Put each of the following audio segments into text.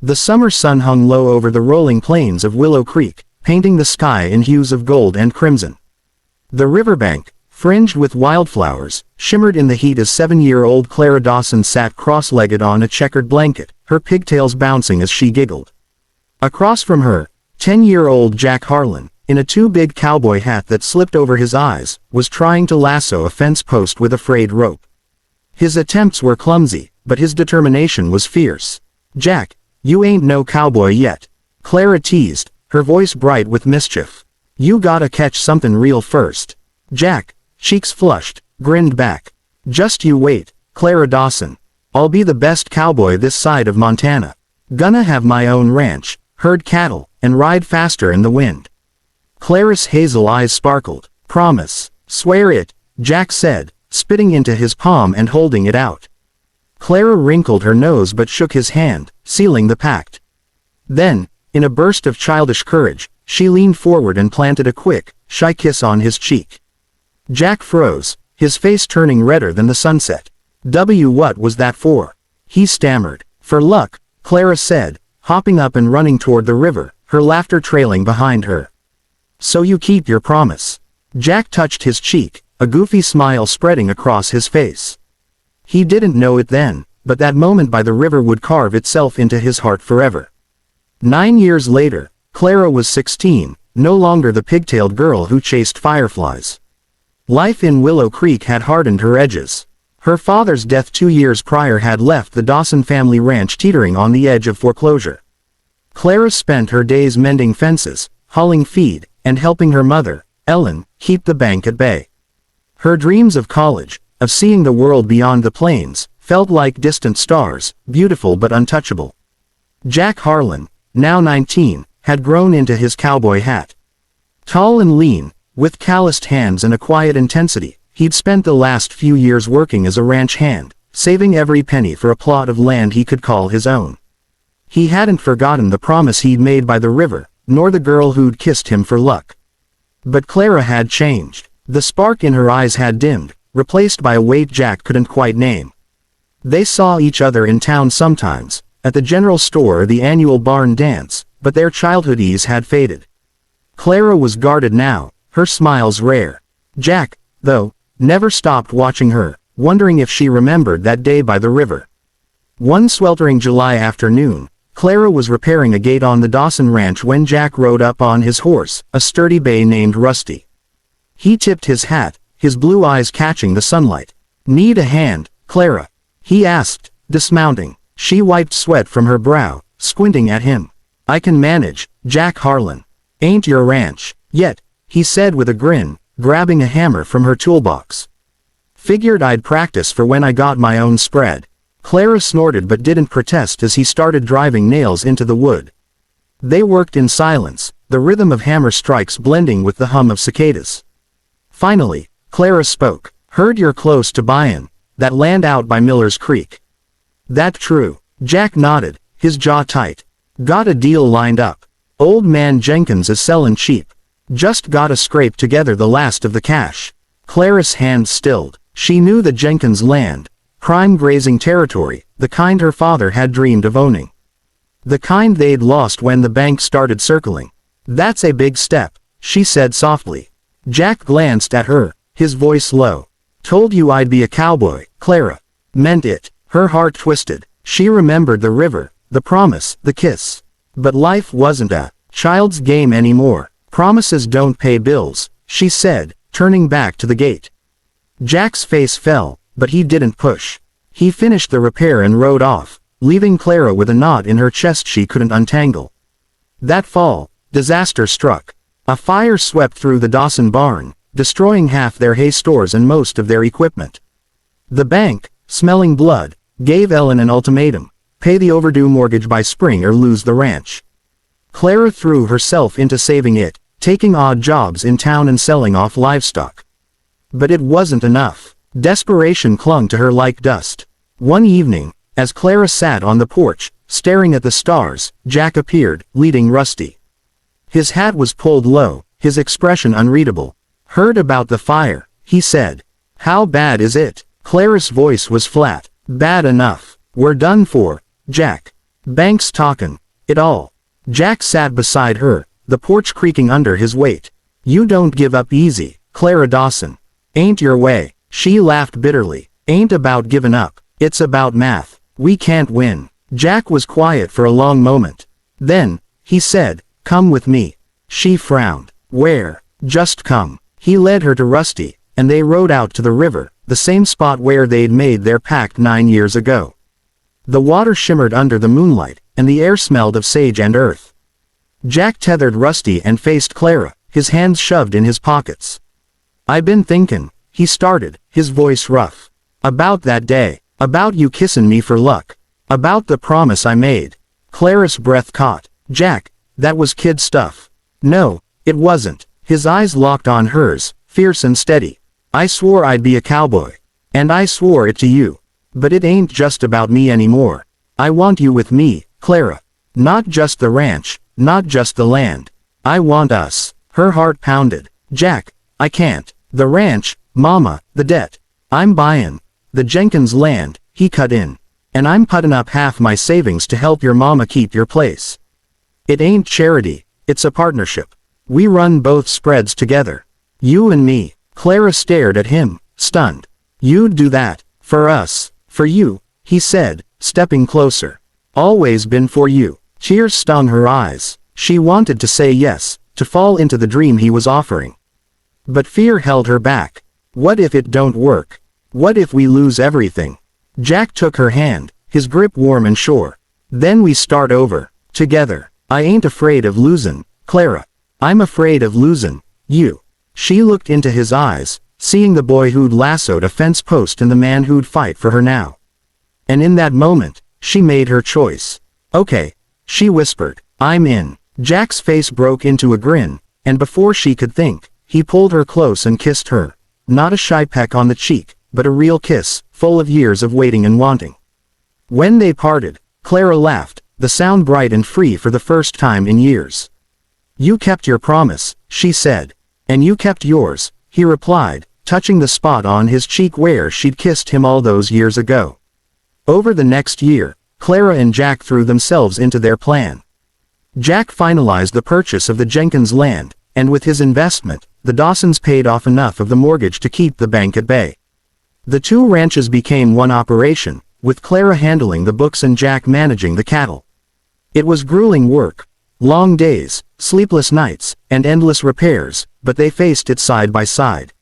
The summer sun hung low over the rolling plains of Willow Creek, painting the sky in hues of gold and crimson. The riverbank, fringed with wildflowers, shimmered in the heat as 7-year-old Clara Dawson sat cross-legged on a checkered blanket, her pigtails bouncing as she giggled. Across from her, 10-year-old Jack Harlan, in a too-big cowboy hat that slipped over his eyes, was trying to lasso a fence post with a frayed rope. His attempts were clumsy, but his determination was fierce. "Jack, you ain't no cowboy yet," Clara teased, her voice bright with mischief. "You gotta catch something real first." Jack, cheeks flushed, grinned back. "Just you wait, Clara Dawson. I'll be the best cowboy this side of Montana. Gonna have my own ranch, herd cattle, and ride faster in the wind." Clara's hazel eyes sparkled. "Promise." "Swear it," Jack said, spitting into his palm and holding it out. Clara wrinkled her nose but shook his hand, sealing the pact. Then, in a burst of childish courage, she leaned forward and planted a quick, shy kiss on his cheek. Jack froze, his face turning redder than the sunset. What was that for?" he stammered. "For luck," Clara said, hopping up and running toward the river, her laughter trailing behind her. "So you keep your promise." Jack touched his cheek, a goofy smile spreading across his face. He didn't know it then, but that moment by the river would carve itself into his heart forever. 9 years later, Clara was 16, no longer the pigtailed girl who chased fireflies. Life in Willow Creek had hardened her edges. Her father's death 2 years prior had left the Dawson family ranch teetering on the edge of foreclosure. Clara spent her days mending fences, hauling feed, and helping her mother, Ellen, keep the bank at bay. Her dreams of college, of seeing the world beyond the plains, felt like distant stars, beautiful but untouchable. Jack Harlan, now 19, had grown into his cowboy hat. Tall and lean, with calloused hands and a quiet intensity, he'd spent the last few years working as a ranch hand, saving every penny for a plot of land he could call his own. He hadn't forgotten the promise he'd made by the river, nor the girl who'd kissed him for luck. But Clara had changed. The spark in her eyes had dimmed, replaced by a weight Jack couldn't quite name. They saw each other in town sometimes, at the general store or the annual barn dance, but their childhood ease had faded. Clara was guarded now, her smiles rare. Jack, though, never stopped watching her, wondering if she remembered that day by the river. One sweltering July afternoon, Clara was repairing a gate on the Dawson ranch when Jack rode up on his horse, a sturdy bay named Rusty. He tipped his hat, his blue eyes catching the sunlight. "Need a hand, Clara?" he asked, dismounting. She wiped sweat from her brow, squinting at him. "I can manage, Jack Harlan. Ain't your ranch, yet," he said with a grin, grabbing a hammer from her toolbox. "Figured I'd practice for when I got my own spread." Clara snorted but didn't protest as he started driving nails into the wood. They worked in silence, the rhythm of hammer strikes blending with the hum of cicadas. Finally, Clara spoke. "Heard you're close to buyin' that land out by Miller's Creek." "That true?" Jack nodded, his jaw tight. "Got a deal lined up. Old man Jenkins is sellin' cheap. Just gotta scrape together the last of the cash." Clara's hand stilled. She knew the Jenkins land, prime grazing territory, the kind her father had dreamed of owning. The kind they'd lost when the bank started circling. "That's a big step," she said softly. Jack glanced at her, his voice low. "Told you I'd be a cowboy, Clara." Meant it. Her heart twisted. She remembered the river, the promise, the kiss. But life wasn't a child's game anymore. "Promises don't pay bills," she said, turning back to the gate. Jack's face fell, but he didn't push. He finished the repair and rode off, leaving Clara with a knot in her chest she couldn't untangle. That fall, disaster struck. A fire swept through the Dawson barn, destroying half their hay stores and most of their equipment. The bank, smelling blood, gave Ellen an ultimatum: pay the overdue mortgage by spring or lose the ranch. Clara threw herself into saving it, taking odd jobs in town and selling off livestock. But it wasn't enough. Desperation clung to her like dust. One evening, as Clara sat on the porch, staring at the stars, Jack appeared, leading Rusty. His hat was pulled low, his expression unreadable. "Heard about the fire," he said. "How bad is it?" Clara's voice was flat. "Bad enough. We're done for, Jack." Banks talkin'. It all. Jack sat beside her, the porch creaking under his weight. You don't give up easy, Clara Dawson. Ain't your way. She laughed bitterly. Ain't about giving up. It's about math. We can't win. Jack was quiet for a long moment. Then, he said, come with me. She frowned. Where? Just come. He led her to Rusty, and they rode out to the river, the same spot where they'd made their pact 9 years ago. The water shimmered under the moonlight, and the air smelled of sage and earth. Jack tethered Rusty and faced Clara, his hands shoved in his pockets. I been thinkin', he started, his voice rough. About that day. About you kissin' me for luck. About the promise I made. Clara's breath caught. Jack, that was kid stuff. No, it wasn't. His eyes locked on hers, fierce and steady. I swore I'd be a cowboy. And I swore it to you. But it ain't just about me anymore. I want you with me, Clara. Not just the ranch, not just the land. I want us. Her heart pounded. Jack, I can't. The ranch, mama, the debt. I'm buyin' the Jenkins land, he cut in. And I'm puttin' up half my savings to help your mama keep your place. It ain't charity, it's a partnership. We run both spreads together. You and me. Clara stared at him, stunned. You'd do that, for us, for you, he said, stepping closer. Always been for you. Tears stung her eyes. She wanted to say yes, to fall into the dream he was offering. But fear held her back. What if it don't work? What if we lose everything? Jack took her hand, his grip warm and sure. Then we start over, together. I ain't afraid of losin', Clara. I'm afraid of losin' you. She looked into his eyes, seeing the boy who'd lassoed a fence post and the man who'd fight for her now. And in that moment, she made her choice. Okay, she whispered. I'm in. Jack's face broke into a grin, and before she could think, he pulled her close and kissed her. Not a shy peck on the cheek, but a real kiss, full of years of waiting and wanting. When they parted, Clara laughed, the sound bright and free for the first time in years. You kept your promise, she said. And you kept yours, he replied, touching the spot on his cheek where she'd kissed him all those years ago. Over the next year, Clara and Jack threw themselves into their plan. Jack finalized the purchase of the Jenkins land, and with his investment, the Dawsons paid off enough of the mortgage to keep the bank at bay. The two ranches became one operation, with Clara handling the books and Jack managing the cattle. It was grueling work. Long days, sleepless nights, and endless repairs, but they faced it side by side.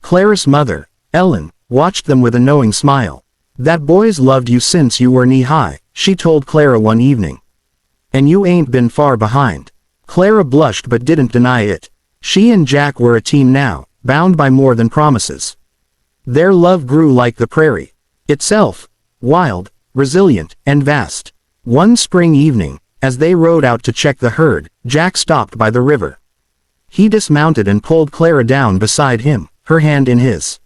Clara's mother, Ellen, watched them with a knowing smile. That boy's loved you since you were knee-high, she told Clara one evening. And you ain't been far behind. Clara blushed but didn't deny it. She and Jack were a team now, bound by more than promises. Their love grew like the prairie itself, wild, resilient, and vast. One spring evening, as they rode out to check the herd, Jack stopped by the river. He dismounted and pulled Clara down beside him, her hand in his.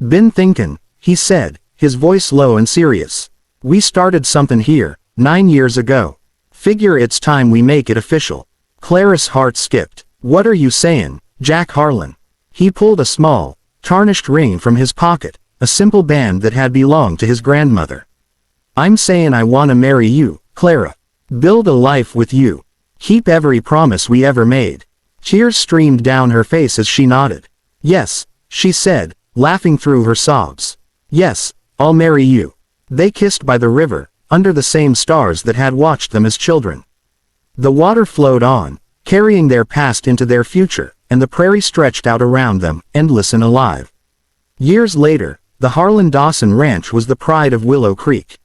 Been thinkin', he said, his voice low and serious. We started something here, 9 years ago. Figure it's time we make it official. Clara's heart skipped. What are you sayin', Jack Harlan? He pulled a small, tarnished ring from his pocket, a simple band that had belonged to his grandmother. I'm sayin' I wanna marry you, Clara. Build a life with you. Keep every promise we ever made. Tears streamed down her face as she nodded. Yes, she said, laughing through her sobs. Yes, I'll marry you. They kissed by the river, under the same stars that had watched them as children. The water flowed on, carrying their past into their future, and the prairie stretched out around them, endless and alive. Years later, the Harlan Dawson Ranch was the pride of Willow Creek.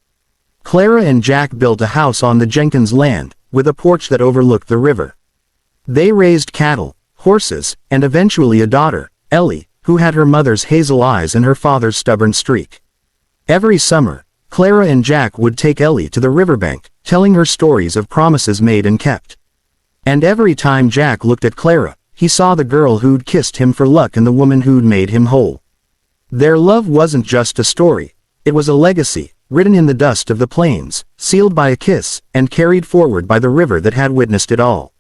Clara and Jack built a house on the Jenkins land, with a porch that overlooked the river. They raised cattle, horses, and eventually a daughter, Ellie, who had her mother's hazel eyes and her father's stubborn streak. Every summer, Clara and Jack would take Ellie to the riverbank, telling her stories of promises made and kept. And every time Jack looked at Clara, he saw the girl who'd kissed him for luck and the woman who'd made him whole. Their love wasn't just a story, it was a legacy, written in the dust of the plains, sealed by a kiss, and carried forward by the river that had witnessed it all.